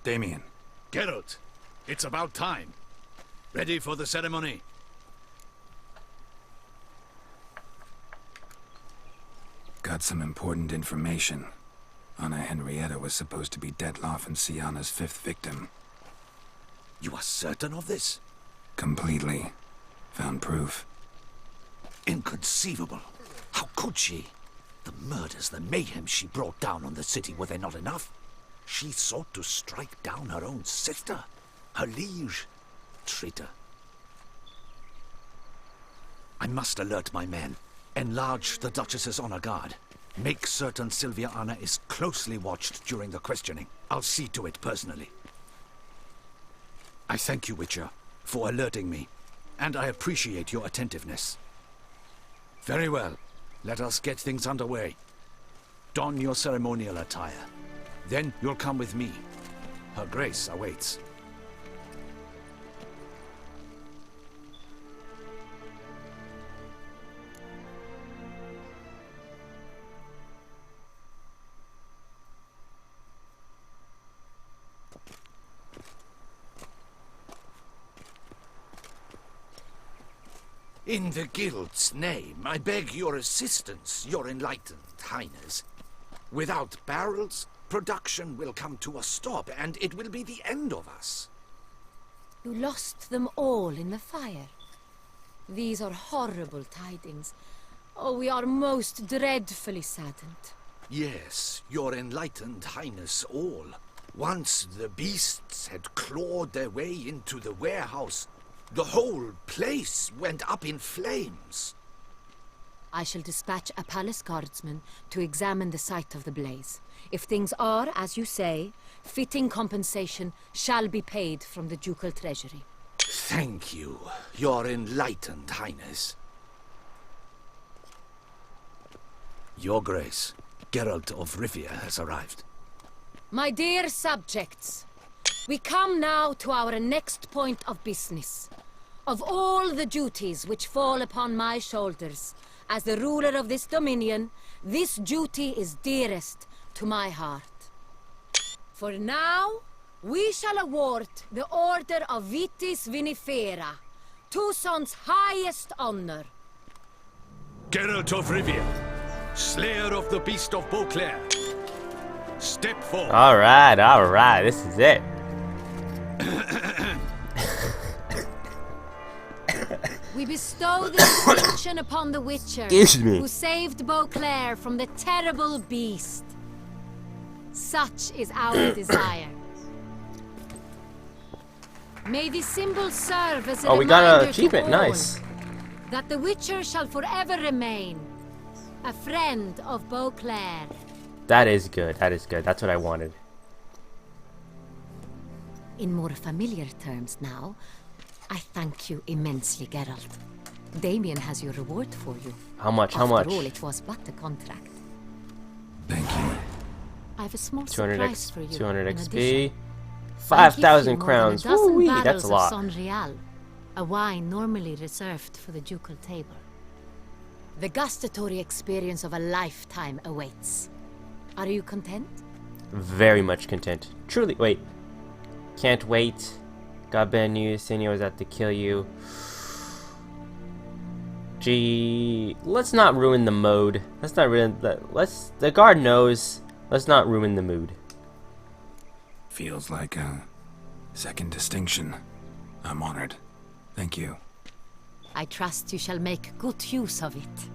Damien. Geralt, it's about time. Ready for the ceremony? Got some important information. Anna Henrietta was supposed to be Detloff and Sienna's 5th victim. You are certain of this? Completely. Found proof. Inconceivable. How could she? The murders, the mayhem she brought down on the city, were they not enough? She sought to strike down her own sister, her liege. Traitor. I must alert my men. Enlarge the Duchess's honor guard. Make certain Sylvia Anna is closely watched during the questioning. I'll see to it personally. I thank you, Witcher, for alerting me, and I appreciate your attentiveness. Very well. Let us get things underway. Don your ceremonial attire. Then you'll come with me. Her Grace awaits. In the Guild's name, I beg your assistance, your enlightened highness. Without barrels, production will come to a stop, and it will be the end of us. You lost them all in the fire. These are horrible tidings. Oh, we are most dreadfully saddened. Yes, your enlightened highness all. Once the beasts had clawed their way into the warehouse, the whole place went up in flames. I shall dispatch a palace guardsman to examine the site of the blaze. If things are, as you say, fitting compensation shall be paid from the ducal treasury. Thank you, your enlightened highness. Your Grace, Geralt of Rivia has arrived. My dear subjects, we come now to our next point of business. Of all the duties which fall upon my shoulders, as the ruler of this dominion, this duty is dearest to my heart. For now, we shall award the Order of Vitis Vinifera, Toussaint's highest honor. Geralt of Rivia, Slayer of the Beast of Beauclair, step forward. All right, this is it. We bestow this distinction upon the Witcher who saved Beauclair from the terrible beast. Such is our desire. May the symbol serve as a Oh, we got an reminder achievement. to all Nice. that the Witcher shall forever remain a friend of Beauclair. That is good. That's what I wanted. In more familiar terms now, I thank you immensely, Geralt. Damien has your reward for you. How much? After all, it was but a contract. Thank you. I have a small 200 surprise for you. 200 in XP. addition. 5,000 crowns. Woo-wee, that's a lot. Unravel, a wine normally reserved for the ducal table. The gustatory experience of a lifetime awaits. Are you content? Very much content. Truly. Wait. Can't wait. Got bad news. Senor was out to kill you. Gee, let's not ruin the mode. Let's not ruin the. The guard knows. Let's not ruin the mood. Feels like a second distinction. I'm honored. Thank you. I trust you shall make good use of it.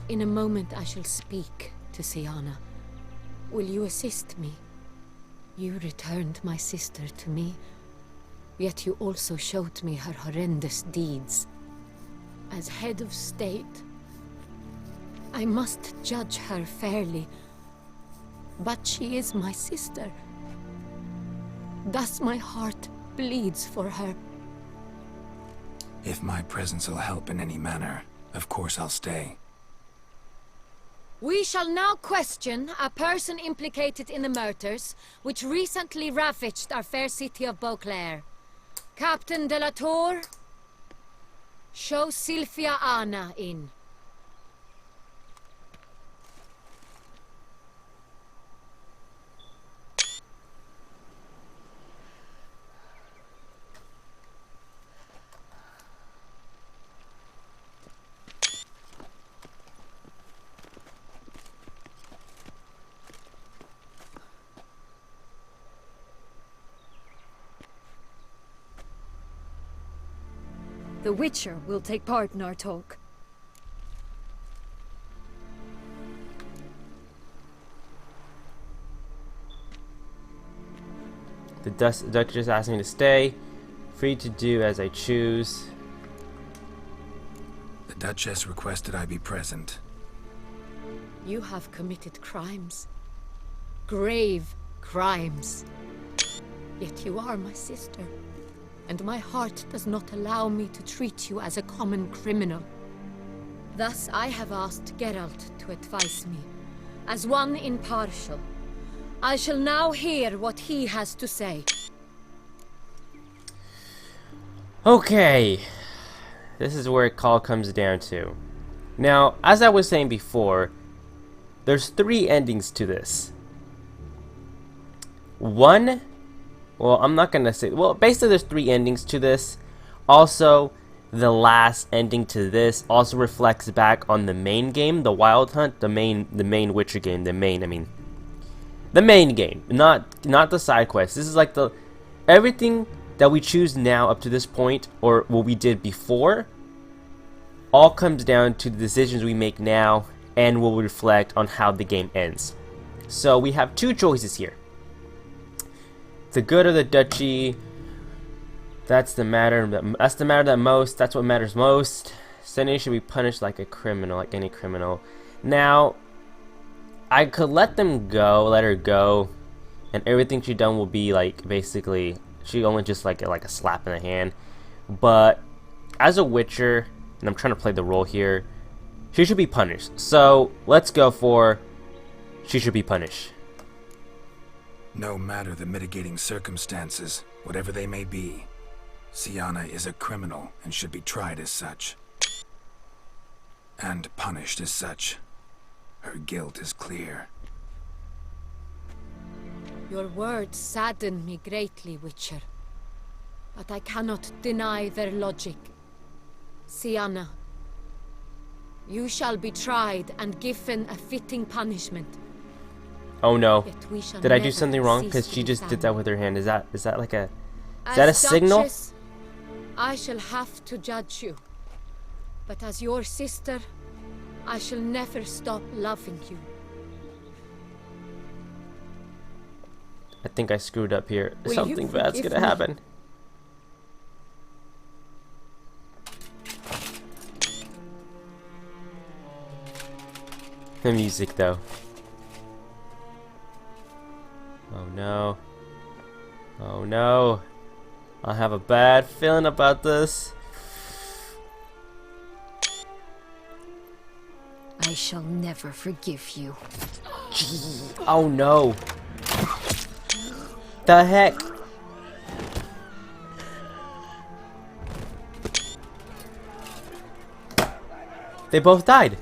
In a moment I shall speak to Sienna. Will you assist me? You returned my sister to me, yet you also showed me her horrendous deeds. As head of state, I must judge her fairly, but she is my sister. Thus my heart bleeds for her. If my presence will help in any manner, of course I'll stay. We shall now question a person implicated in the murders which recently ravaged our fair city of Beauclair. Captain de la Tour, show Sylvia Anna in. The Witcher will take part in our talk. The Duchess asked me to stay. Free to do as I choose. The Duchess requested I be present. You have committed crimes. Grave crimes. Yet you are my sister, and my heart does not allow me to treat you as a common criminal. Thus I have asked Geralt to advise me, as one impartial. I shall now hear what he has to say. Okay. This is where it all comes down to. Now, as I was saying before, there's 3 endings to this. One, well, I'm not gonna say, well, basically there's 3 endings to this. Also, the last ending to this also reflects back on the main game, the Wild Hunt, the main Witcher game, the main game, not the side quests. This is like everything that we choose now up to this point, or what we did before, all comes down to the decisions we make now and will reflect on how the game ends. So we have 2 choices here. The good of the duchy, that's what matters most. Sending should be punished like a criminal, like any criminal. Now, I could let her go, and everything she done will be like, basically, she only just like a slap in the hand. But as a Witcher, and I'm trying to play the role here, she should be punished. So let's go for she should be punished. No matter the mitigating circumstances, whatever they may be, Sienna is a criminal and should be tried as such. And punished as such. Her guilt is clear. Your words sadden me greatly, Witcher. But I cannot deny their logic. Sienna, you shall be tried and given a fitting punishment. Oh no. Yet we shall Did I do never something wrong? cease Because to she be just did that family. with her hand. Is that like a... As that a signal? Duchess, I shall have to judge you. But as your sister, I shall never stop loving you. I think I screwed up here. Will you Something bad's forgive gonna me? happen. The music, though. Oh no. Oh no. I have a bad feeling about this. I shall never forgive you. Oh no. The heck? They both died.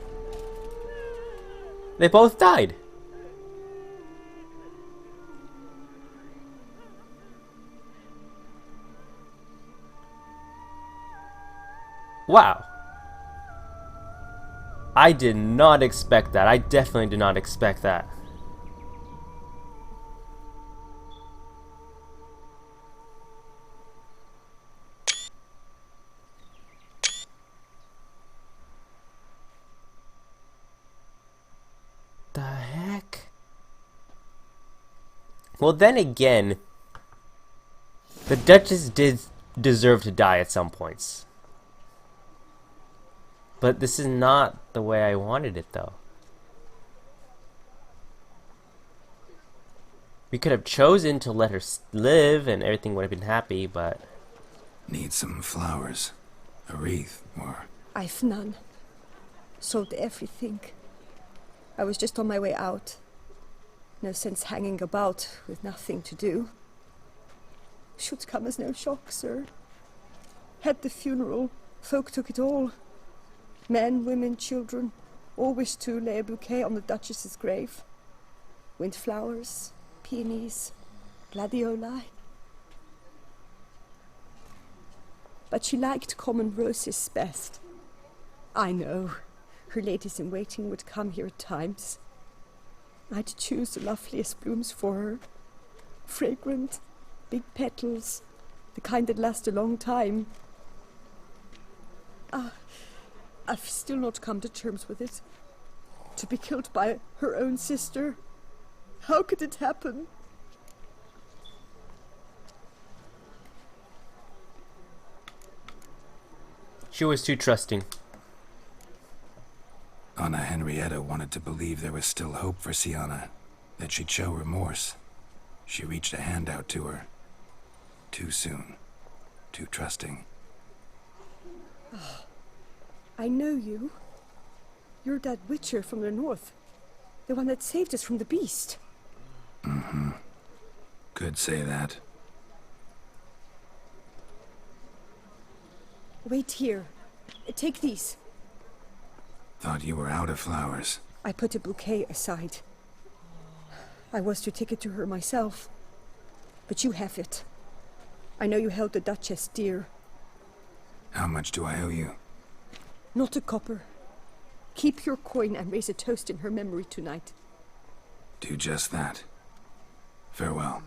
They both died. Wow. I did not expect that. I definitely did not expect that. The heck? Well, then again, the Duchess did deserve to die at some points. But this is not the way I wanted it, though. We could have chosen to let her live and everything would have been happy, but... Need some flowers. A wreath, or... I've none. Sold everything. I was just on my way out. No sense hanging about with nothing to do. Should come as no shock, sir. Had the funeral. Folk took it all. Men, women, children, all wished to lay a bouquet on the Duchess's grave. Windflowers, peonies, gladioli. But she liked common roses best. I know, her ladies-in-waiting would come here at times. I'd choose the loveliest blooms for her. Fragrant, big petals, the kind that last a long time. I've still not come to terms with it. To be killed by her own sister. How could it happen? She was too trusting. Anna Henrietta wanted to believe there was still hope for Sienna, that she'd show remorse. She reached a hand out to her. Too soon. Too trusting. I know you. You're that witcher from the north. The one that saved us from the beast. Mm-hmm. Could say that. Wait here. Take these. Thought you were out of flowers. I put a bouquet aside. I was to take it to her myself. But you have it. I know you held the Duchess dear. How much do I owe you? Not a copper. Keep your coin and raise a toast in her memory tonight. Do just that. Farewell.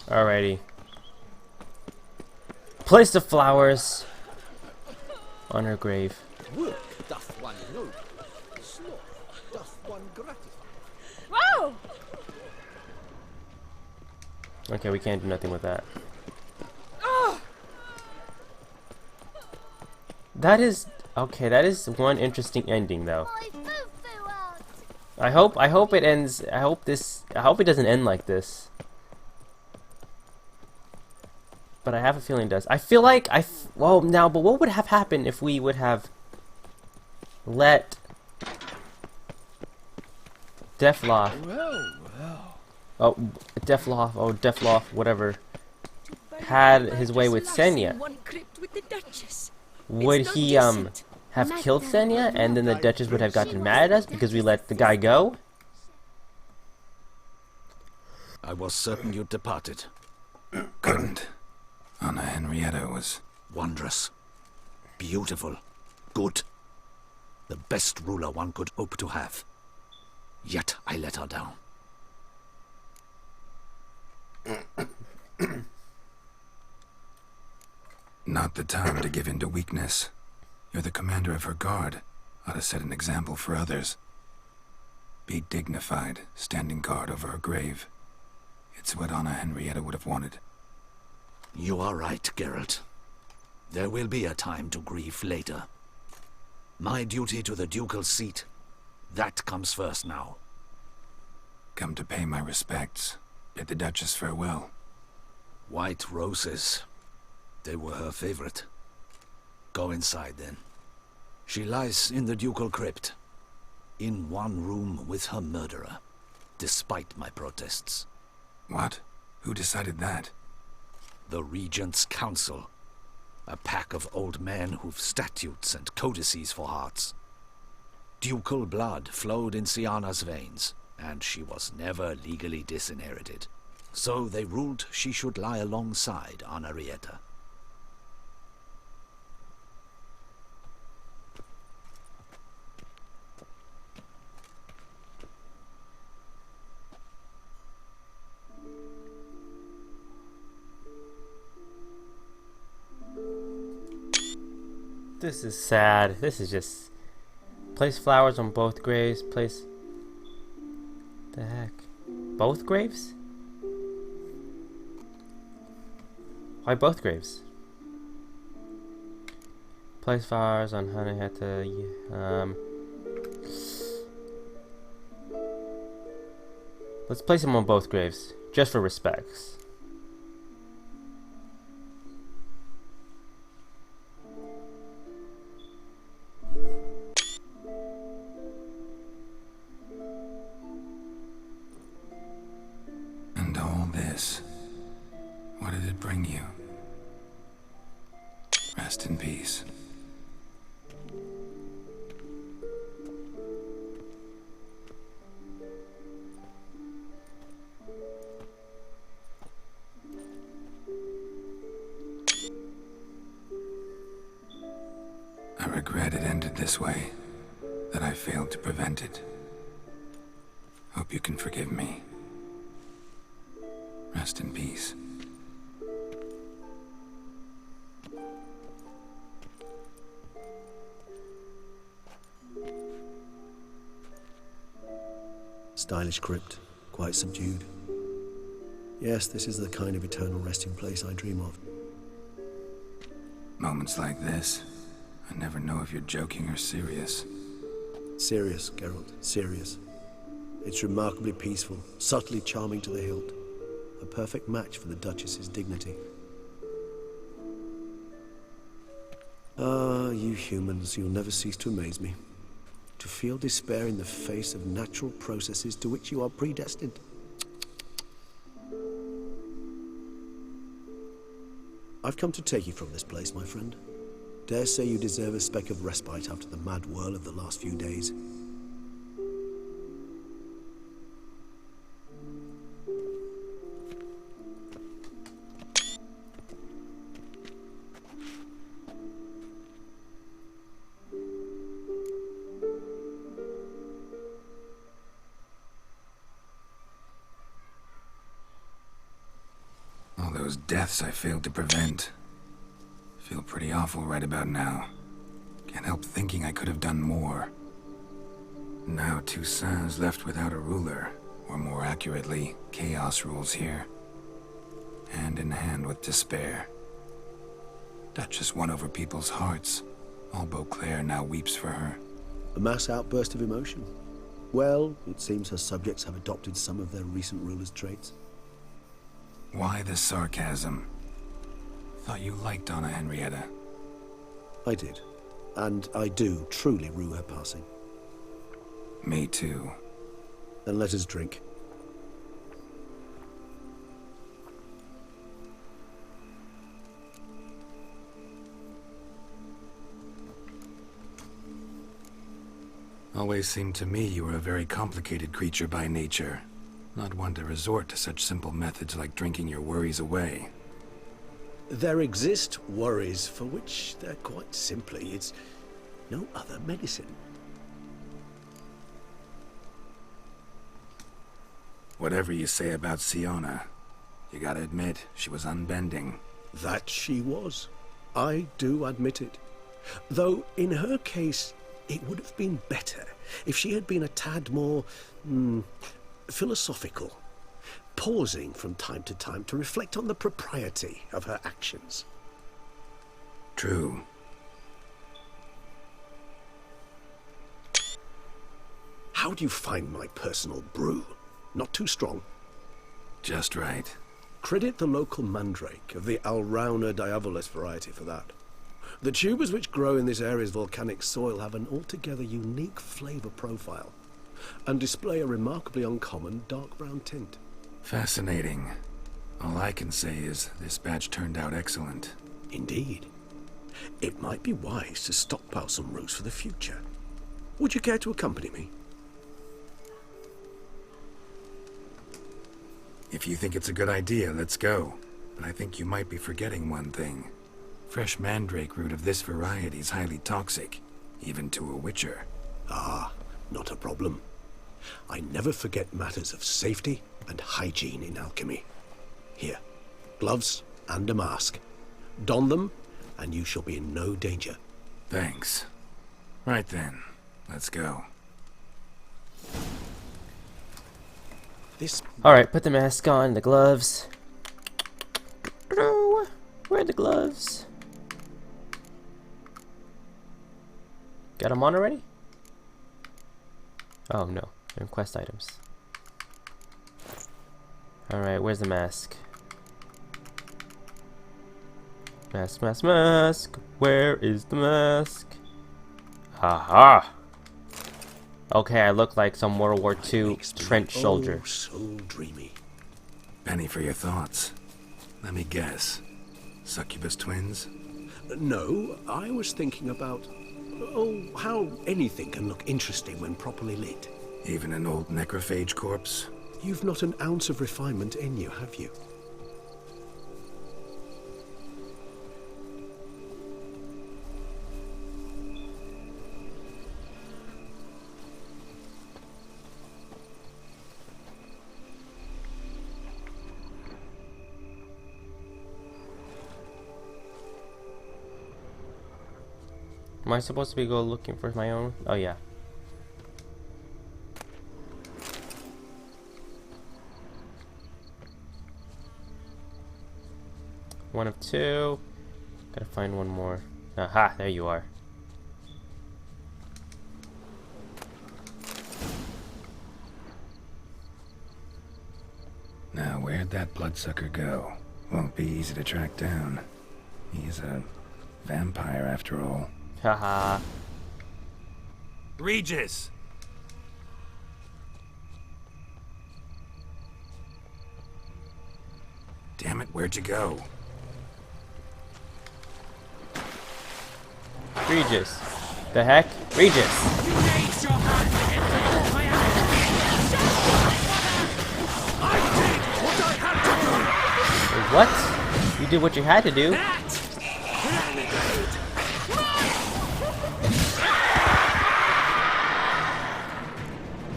Alrighty. Place the flowers on her grave. Work doth one noble, sloth doth one gratify. Whoa! Okay, we can't do nothing with that. That is okay. That is one interesting ending, though. I hope it ends. I hope it doesn't end like this. But I have a feeling it does. I feel like well now. But what would have happened if we would have let Defloff? Oh, Defloff, whatever, had his way with Senya. Would he have killed Senya, and then the Duchess would have gotten mad at us because we let the guy go? I was certain you'd departed. Couldn't. Anna Henrietta was... Wondrous. Beautiful. Good. The best ruler one could hope to have. Yet I let her down. Not the time to give in to weakness. You're the commander of her guard. Ought to set an example for others. Be dignified, standing guard over her grave. It's what Anna Henrietta would have wanted. You are right, Geralt. There will be a time to grieve later. My duty to the ducal seat, that comes first now. Come to pay my respects. Bid the Duchess farewell. White roses. They were her favorite. Go inside, then. She lies in the ducal crypt. In one room with her murderer. Despite my protests. What? Who decided that? The Regent's Council. A pack of old men who've statutes and codices for hearts. Ducal blood flowed in Sienna's veins, and she was never legally disinherited. So they ruled she should lie alongside Anarietta. This is sad. This is just... Place flowers on both graves. Place... The heck? Both graves? Why both graves? Place flowers on Henrietta. Let's place them on both graves. Just for respects. And all this, what did it bring you? Rest in peace. regret it ended this way, that I failed to prevent it. Hope you can forgive me. Rest in peace. Stylish crypt, quite subdued. Yes, this is the kind of eternal resting place I dream of. Moments like this, I never know if you're joking or serious. Serious, Geralt, serious. It's remarkably peaceful, subtly charming to the hilt. A perfect match for the Duchess's dignity. Ah, you humans, you'll never cease to amaze me. To feel despair in the face of natural processes to which you are predestined. I've come to take you from this place, my friend. Dare say you deserve a speck of respite after the mad whirl of the last few days. All those deaths I failed to prevent. Feel pretty awful right about now. Can't help thinking I could have done more. Now Toussaint is left without a ruler, or more accurately, chaos rules here. Hand in hand with despair. Duchess won over people's hearts. All Beauclair now weeps for her. A mass outburst of emotion. Well, it seems her subjects have adopted some of their recent ruler's traits. Why the sarcasm? Thought you liked Donna Henrietta. I did. And I do truly rue her passing. Me too. Then let us drink. Always seemed to me you were a very complicated creature by nature. Not one to resort to such simple methods like drinking your worries away. There exist worries for which they're quite simply, it's no other medicine. Whatever you say about Siona, you gotta admit, she was unbending. That she was. I do admit it. Though, in her case, it would have been better if she had been a tad more, philosophical, pausing from time to time to reflect on the propriety of her actions. True. How do you find my personal brew? Not too strong? Just right. Credit the local mandrake of the Alrauna diavolis variety for that. The tubers which grow in this area's volcanic soil have an altogether unique flavor profile and display a remarkably uncommon dark brown tint. Fascinating. All I can say is this batch turned out excellent. Indeed. It might be wise to stockpile some roots for the future. Would you care to accompany me? If you think it's a good idea, let's go. But I think you might be forgetting one thing. Fresh mandrake root of this variety is highly toxic, even to a witcher. Ah, not a problem. I never forget matters of safety and hygiene in alchemy. Here, gloves and a mask. Don them, and you shall be in no danger. Thanks. Right then, let's go. This... Alright, put the mask on, the gloves. Where are the gloves? Got them on already? Oh no, they're in quest items. Alright, where's the mask? Mask, mask, mask. Where is the mask? Haha! Okay, I look like some World War II trench soldier. Oh, so dreamy. Penny for your thoughts. Let me guess. Succubus twins? No, I was thinking about... oh, how anything can look interesting when properly lit. Even an old necrophage corpse? You've not an ounce of refinement in you, have you? Am I supposed to be go looking for my own? Oh yeah. One of two. Gotta find one more. Aha, there you are. Now, where'd that bloodsucker go? Won't be easy to track down. He's a vampire after all. Haha. Regis! Damn it, where'd you go? Regis. The heck? Regis! What? You did what you had to do.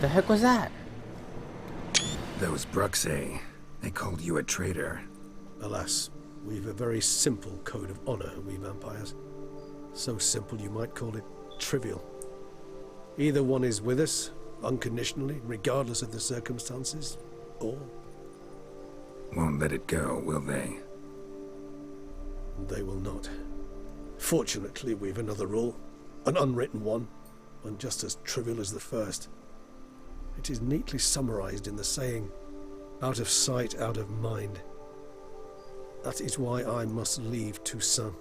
The heck was that? Those Bruxae. They called you a traitor. Alas, we've a very simple code of honor, we vampires. So simple you might call it trivial. Either one is with us, unconditionally, regardless of the circumstances, or Won't let it go, will they? they will not. Fortunately, we've another rule, an unwritten one, and just as trivial as the first. It is neatly summarized in the saying, out of sight, out of mind. That is why I must leave Toussaint.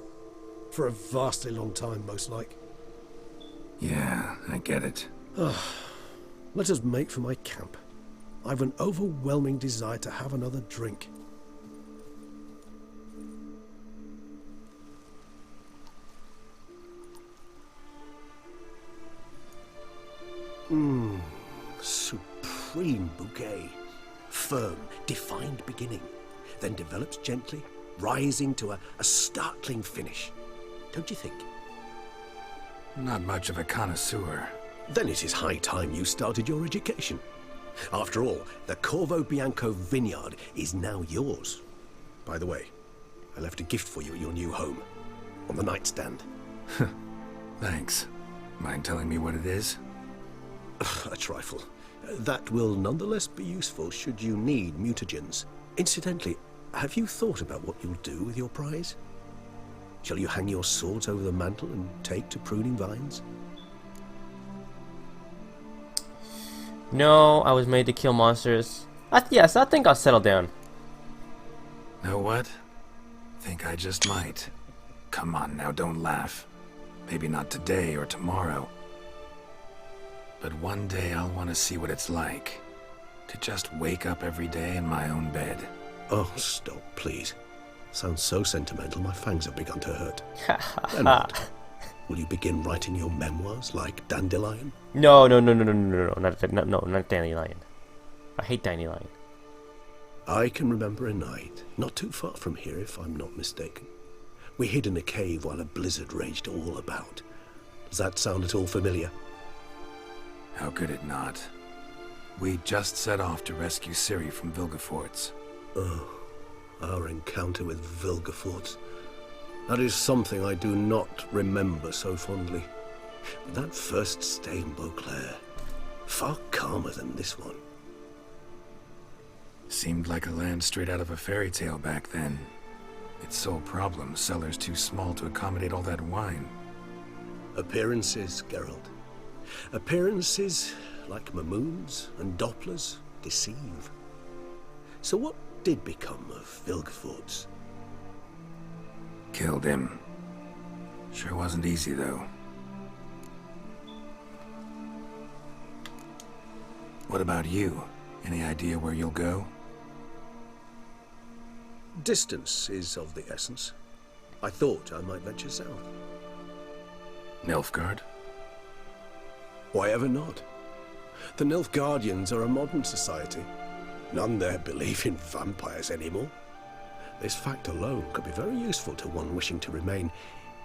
For a vastly long time, most like. Yeah, I get it. Let us make for my camp. I've an overwhelming desire to have another drink. Supreme bouquet. Firm, defined beginning, then develops gently, rising to a startling finish. Don't you think? Not much of a connoisseur. Then it is high time you started your education. After all, the Corvo Bianco vineyard is now yours. By the way, I left a gift for you at your new home, on the nightstand. Thanks. Mind telling me what it is? A trifle. That will nonetheless be useful should you need mutagens. Incidentally, have you thought about what you'll do with your prize? Shall you hang your swords over the mantle and take to pruning vines? No, I was made to kill monsters. Yes, I think I'll settle down. Know what? Think I just might. Come on now, don't laugh. Maybe not today or tomorrow. But one day I'll want to see what it's like. To just wake up every day in my own bed. Oh, stop, please. Sounds so sentimental, my fangs have begun to hurt. Then what? Will you begin writing your memoirs like Dandelion? No, not Dandelion. I hate Dandelion. I can remember a night, not too far from here if I'm not mistaken. We hid in a cave while a blizzard raged all about. Does that sound at all familiar? How could it not? We just set off to rescue Ciri from Vilgefortz. Oh, our encounter with Vilgefortz. That is something I do not remember so fondly. But that first stay in Beauclair, far calmer than this one. Seemed like a land straight out of a fairy tale back then. Its sole problem, cellars too small to accommodate all that wine. Appearances, Geralt. Appearances, like Mamoons and Dopplers, deceive. So what did become of Vilgefortz? Killed him. Sure wasn't easy, though. What about you? Any idea where you'll go? Distance is of the essence. I thought I might venture south. Nilfgaard? Why ever not? The Nilfgaardians are a modern society. None there believe in vampires anymore. This fact alone could be very useful to one wishing to remain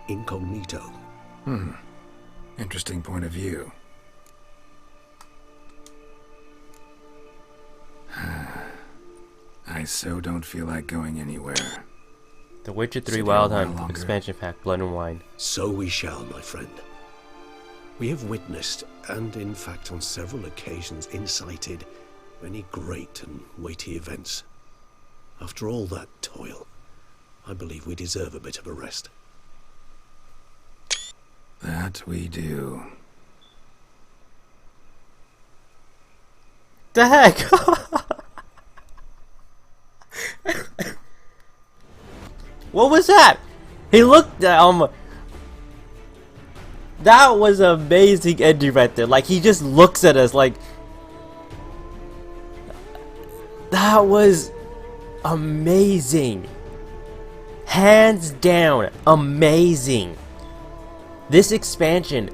incognito. Interesting point of view. I so don't feel like going anywhere. The Witcher 3 Sit Wild here a while Hunt longer. expansion pack, Blood and Wine. So we shall, my friend. We have witnessed, and in fact on several occasions incited, many great and weighty events. After all that toil, I believe we deserve a bit of a rest. That we do. The heck? What was that? He looked that was an amazing ending right there. Like, he just looks at us like, that was amazing. Hands down, amazing. This expansion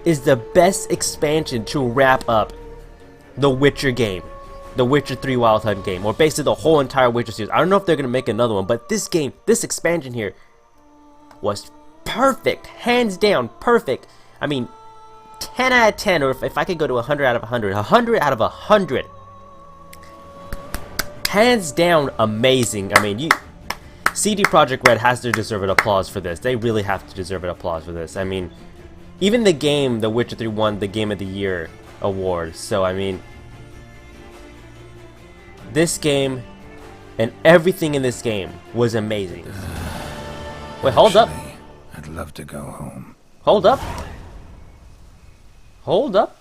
is the best expansion to wrap up the Witcher game. The Witcher 3 Wild Hunt game. Or basically the whole entire Witcher series. I don't know if they're going to make another one. But this game, this expansion here, was perfect. Hands down, perfect. I mean, 10 out of 10. Or if I could go to 100 out of 100. 100 out of 100. Hands down, amazing. I mean, CD Projekt Red has to deserve an applause for this. They really have to deserve an applause for this. I mean, even the game, The Witcher 3 won the Game of the Year award. So, I mean, this game and everything in this game was amazing. Wait, hold up. I'd love to go home. Hold up. Hold up.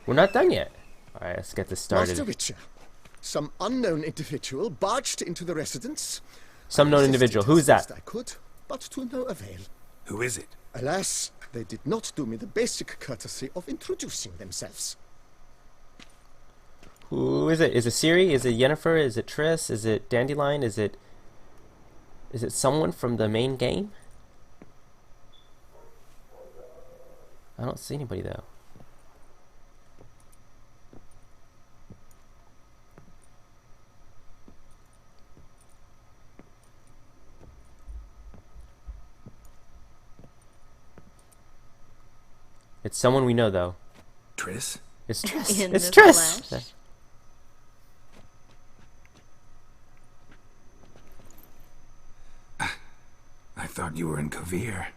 We're not done yet. Alright, let's get this started. Master Witcher, some unknown individual barged into the residence. Some known I individual. resisted Who's that? as best I could, but to no avail. Who is it? Alas, they did not do me the basic courtesy of introducing themselves. Who is it? Is it Ciri? Is it Yennefer? Is it Triss? Is it Dandelion? Is it someone from the main game? I don't see anybody though. It's someone we know though. Triss? It's Triss. In It's the Triss. flesh. I thought you were in Kovir.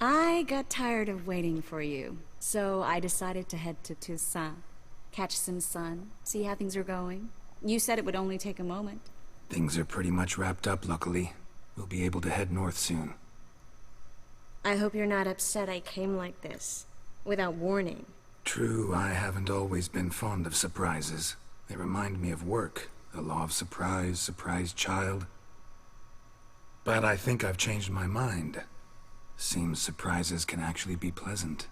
I got tired of waiting for you, so I decided to head to Toussaint, catch some sun, see how things are going. You said it would only take a moment. Things are pretty much wrapped up, luckily. We'll be able to head north soon. I hope you're not upset I came like this, without warning. True, I haven't always been fond of surprises. They remind me of work. The law of surprise, surprise child. But I think I've changed my mind. Seems surprises can actually be pleasant.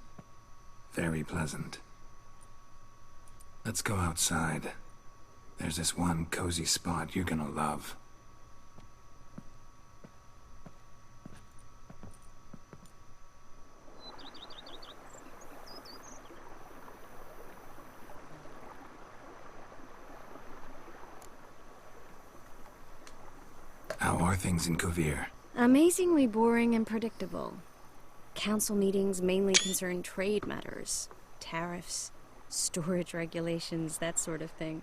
Very pleasant. Let's go outside. There's this one cozy spot you're gonna love. How are things in Kovir? Amazingly boring and predictable. Council meetings mainly concern trade matters, tariffs, storage regulations, that sort of thing.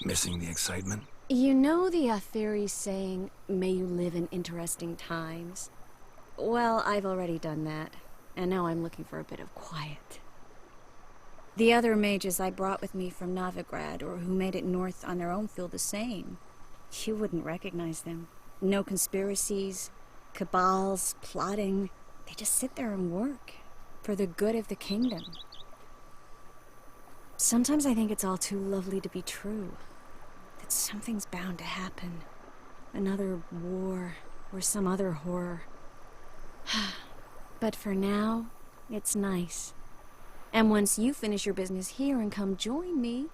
Missing the excitement? You know the Aetheri's saying, may you live in interesting times? Well, I've already done that, and now I'm looking for a bit of quiet. The other mages I brought with me from Novigrad, or who made it north on their own, feel the same. You wouldn't recognize them. No conspiracies, cabals, plotting. They just sit there and work, for the good of the kingdom. Sometimes I think it's all too lovely to be true. That something's bound to happen. Another war, or some other horror. But for now, it's nice. And once you finish your business here and come join me,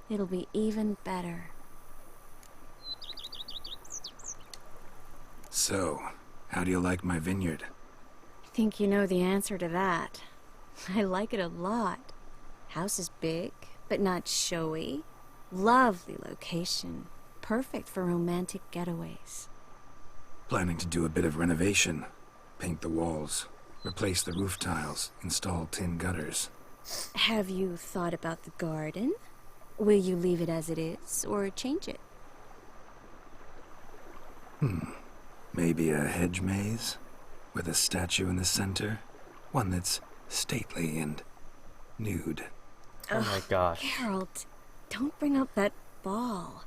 it'll be even better. So, how do you like my vineyard? I think you know the answer to that. I like it a lot. House is big, but not showy. Lovely location. Perfect for romantic getaways. Planning to do a bit of renovation. Paint the walls, replace the roof tiles, install tin gutters. Have you thought about the garden? Will you leave it as it is, or change it? Maybe a hedge maze? With a statue in the center? One that's stately and nude. Oh my gosh. Geralt, don't bring up that ball.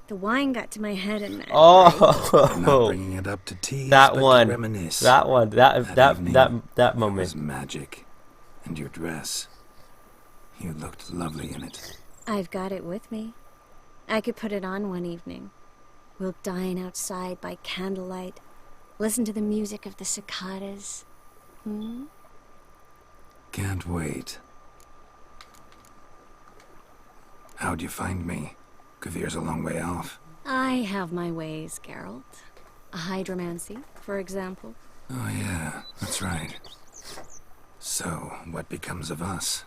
The wine got to my head and... I'm not Oh, bringing it up to tease, that but one. to reminisce. That one. That evening, that It was moment. magic. And your dress. You looked lovely in it. I've got it with me. I could put it on one evening. We'll dine outside by candlelight, listen to the music of the cicadas. Hmm? Can't wait. How'd you find me? Kvir's a long way off. I have my ways, Geralt. A hydromancy, for example. Oh yeah, that's right. So, what becomes of us?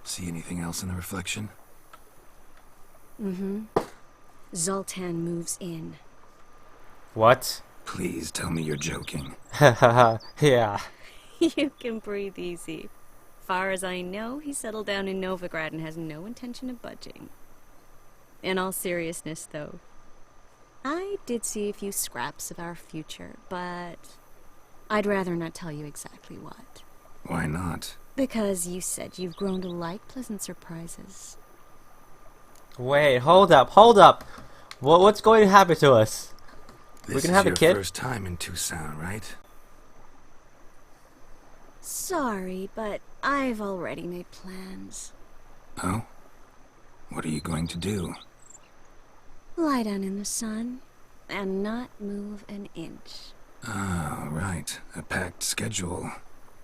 See anything else in the reflection? Mm-hmm. Zoltan moves in. What? Please tell me you're joking. Yeah. You can breathe easy. Far as I know, he settled down in Novigrad and has no intention of budging. In all seriousness, though, I did see a few scraps of our future, but I'd rather not tell you exactly what. Why not? Because you said you've grown to like pleasant surprises. Wait, hold up. What's going to happen to us? This We're gonna have a is kid? your first time in Toussaint, right? Sorry, but I've already made plans. Oh? What are you going to do? Lie down in the sun and not move an inch. Ah, right. A packed schedule.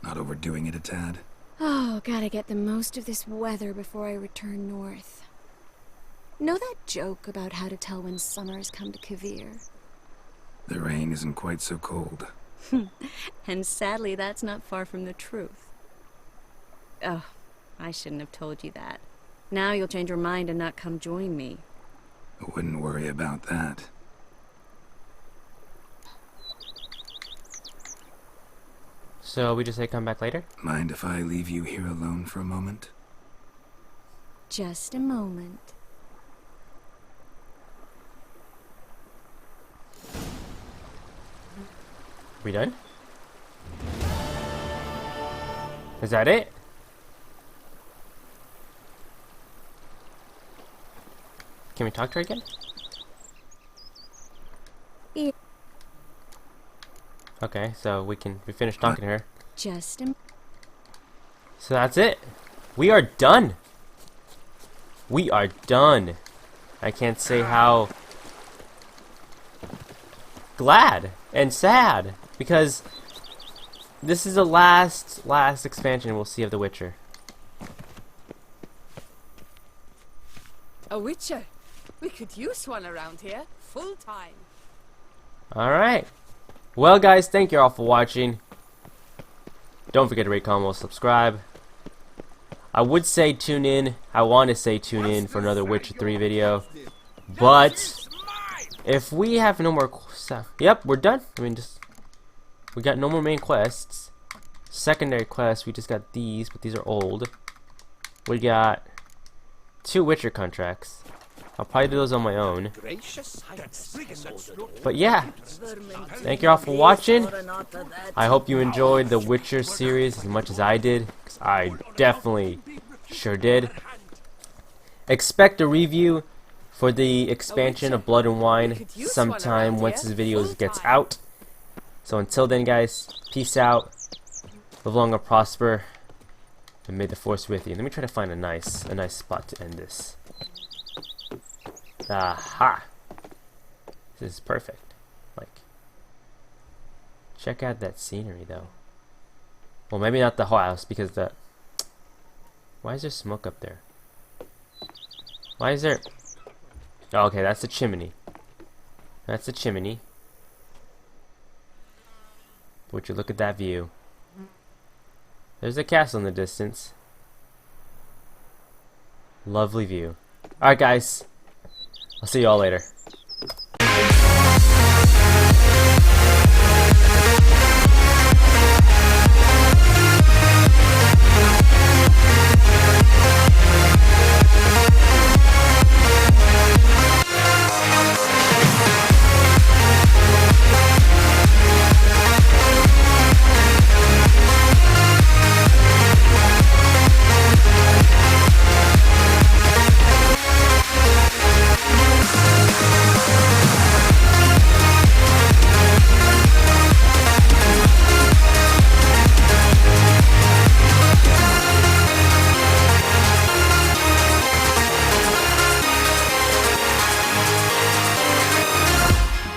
Not overdoing it a tad. Oh, gotta get the most of this weather before I return north. Know that joke about how to tell when summer's come to Kvir? The rain isn't quite so cold. And sadly, that's not far from the truth. Oh, I shouldn't have told you that. Now you'll change your mind and not come join me. I wouldn't worry about that. So we just say come back later? Mind if I leave you here alone for a moment? Just a moment. We done? Is that it? Can we talk to her again? Yeah. Okay, so we finished talking to her. Just a... So that's it. We are done. We are done. I can't say how glad and sad, because this is the last expansion we'll see of The Witcher. A witcher? We could use one around here, full time. Alright. Well guys, thank you all for watching. Don't forget to rate, comment, subscribe. I would say tune in. I want to say tune in for another Witcher 3 video. But if we have no more stuff. Yep, we're done. I mean, we got no more main quests. Secondary quests, we just got these, but these are old. We got 2 Witcher contracts. I'll probably do those on my own. But yeah, thank you all for watching. I hope you enjoyed the Witcher series as much as I did, because I definitely sure did. Expect a review for the expansion of Blood and Wine sometime once this video gets out. So until then guys, peace out, live long and prosper, and may the force with you. Let me try to find a nice spot to end this. Aha! This is perfect. Like, check out that scenery though. Well, maybe not the whole house, because the... Why is there smoke up there? Why is there... Oh, okay, that's the chimney. That's the chimney. Would you look at that view? There's a castle in the distance. Lovely view. Alright guys, I'll see you all later.